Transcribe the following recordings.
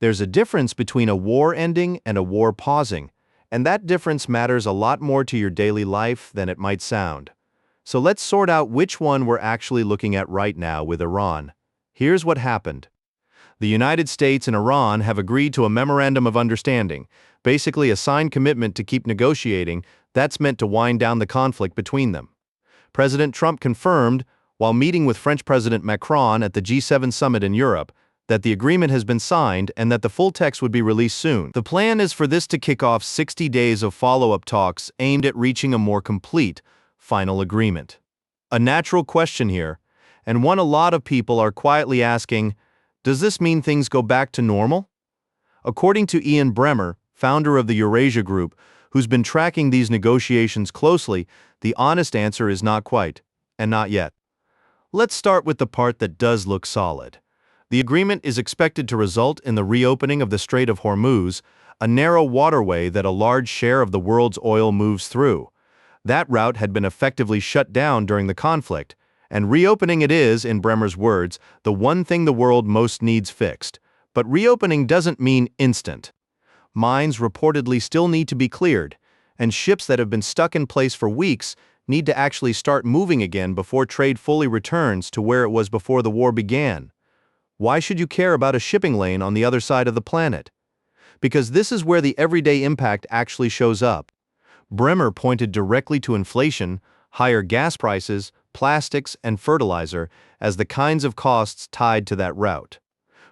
There's a difference between a war ending and a war pausing, and that difference matters a lot more to your daily life than it might sound. So let's sort out which one we're actually looking at right now with Iran. Here's what happened. The United States and Iran have agreed to a Memorandum of Understanding, basically a signed commitment to keep negotiating that's meant to wind down the conflict between them. President Trump confirmed, while meeting with French President Macron at the G7 summit in Europe, that the agreement has been signed and that the full text would be released soon. The plan is for this to kick off 60 days of follow-up talks aimed at reaching a more complete, final agreement. A natural question here, and one a lot of people are quietly asking, does this mean things go back to normal? According to Ian Bremmer, founder of the Eurasia Group, who's been tracking these negotiations closely, the honest answer is not quite, and not yet. Let's start with the part that does look solid. The agreement is expected to result in the reopening of the Strait of Hormuz, a narrow waterway that a large share of the world's oil moves through. That route had been effectively shut down during the conflict, and reopening it is, in Bremmer's words, the one thing the world most needs fixed. But reopening doesn't mean instant. Mines reportedly still need to be cleared, and ships that have been stuck in place for weeks need to actually start moving again before trade fully returns to where it was before the war began. Why should you care about a shipping lane on the other side of the planet? Because this is where the everyday impact actually shows up. Bremmer pointed directly to inflation, higher gas prices, plastics, and fertilizer as the kinds of costs tied to that route.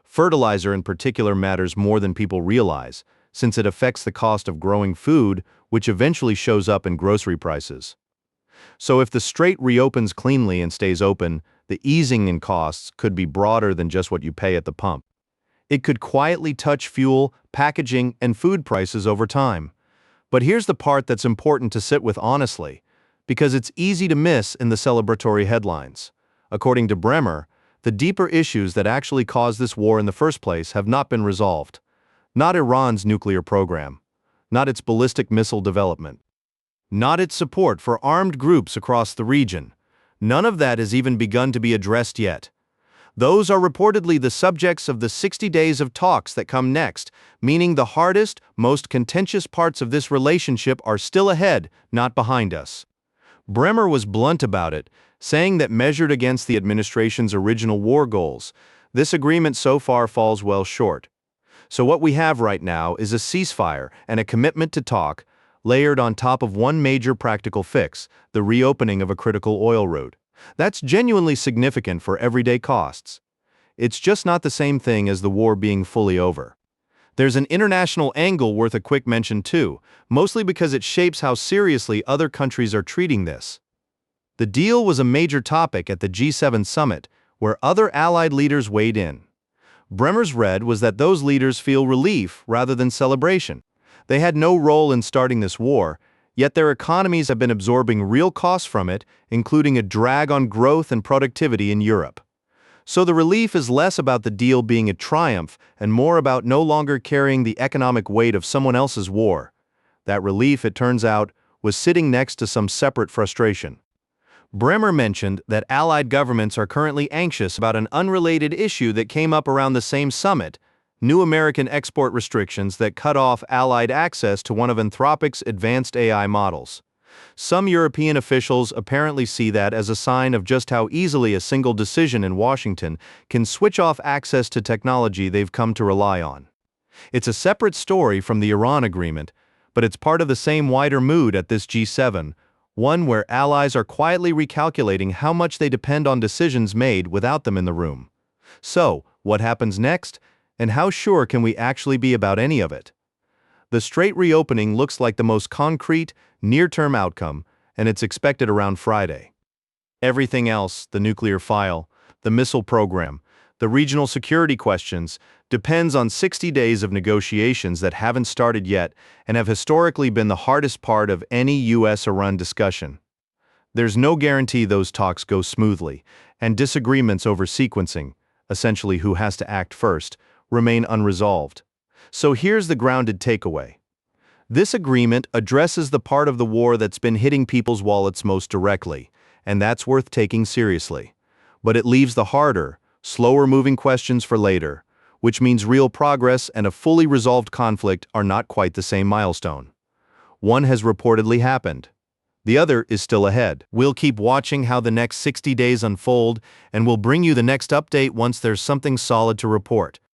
Fertilizer in particular matters more than people realize, since it affects the cost of growing food, which eventually shows up in grocery prices. So if the strait reopens cleanly and stays open, the easing in costs could be broader than just what you pay at the pump. It could quietly touch fuel, packaging, and food prices over time. But here's the part that's important to sit with honestly, because it's easy to miss in the celebratory headlines. According to Bremmer, the deeper issues that actually caused this war in the first place have not been resolved. Not Iran's nuclear program, not its ballistic missile development, not its support for armed groups across the region. None of that has even begun to be addressed yet. Those are reportedly the subjects of the 60 days of talks that come next, meaning the hardest, most contentious parts of this relationship are still ahead, not behind us. Bremmer was blunt about it, saying that measured against the administration's original war goals, this agreement so far falls well short. So what we have right now is a ceasefire and a commitment to talk, layered on top of one major practical fix, the reopening of a critical oil route. That's genuinely significant for everyday costs. It's just not the same thing as the war being fully over. There's an international angle worth a quick mention too, mostly because it shapes how seriously other countries are treating this. The deal was a major topic at the G7 summit, where other allied leaders weighed in. Bremmer's read was that those leaders feel relief rather than celebration. They had no role in starting this war, yet their economies have been absorbing real costs from it, including a drag on growth and productivity in Europe. So the relief is less about the deal being a triumph and more about no longer carrying the economic weight of someone else's war. That relief, it turns out, was sitting next to some separate frustration. Bremmer mentioned that allied governments are currently anxious about an unrelated issue that came up around the same summit: new American export restrictions that cut off allied access to one of Anthropic's advanced AI models. Some European officials apparently see that as a sign of just how easily a single decision in Washington can switch off access to technology they've come to rely on. It's a separate story from the Iran agreement, but it's part of the same wider mood at this G7, one where allies are quietly recalculating how much they depend on decisions made without them in the room. So, what happens next? And how sure can we actually be about any of it? The strait reopening looks like the most concrete, near-term outcome, and it's expected around Friday. Everything else, the nuclear file, the missile program, the regional security questions, depends on 60 days of negotiations that haven't started yet and have historically been the hardest part of any US-Iran discussion. There's no guarantee those talks go smoothly, and disagreements over sequencing, essentially who has to act first, remain unresolved. So here's the grounded takeaway. This agreement addresses the part of the war that's been hitting people's wallets most directly, and that's worth taking seriously. But it leaves the harder, slower-moving questions for later, which means real progress and a fully resolved conflict are not quite the same milestone. One has reportedly happened. The other is still ahead. We'll keep watching how the next 60 days unfold, and we'll bring you the next update once there's something solid to report.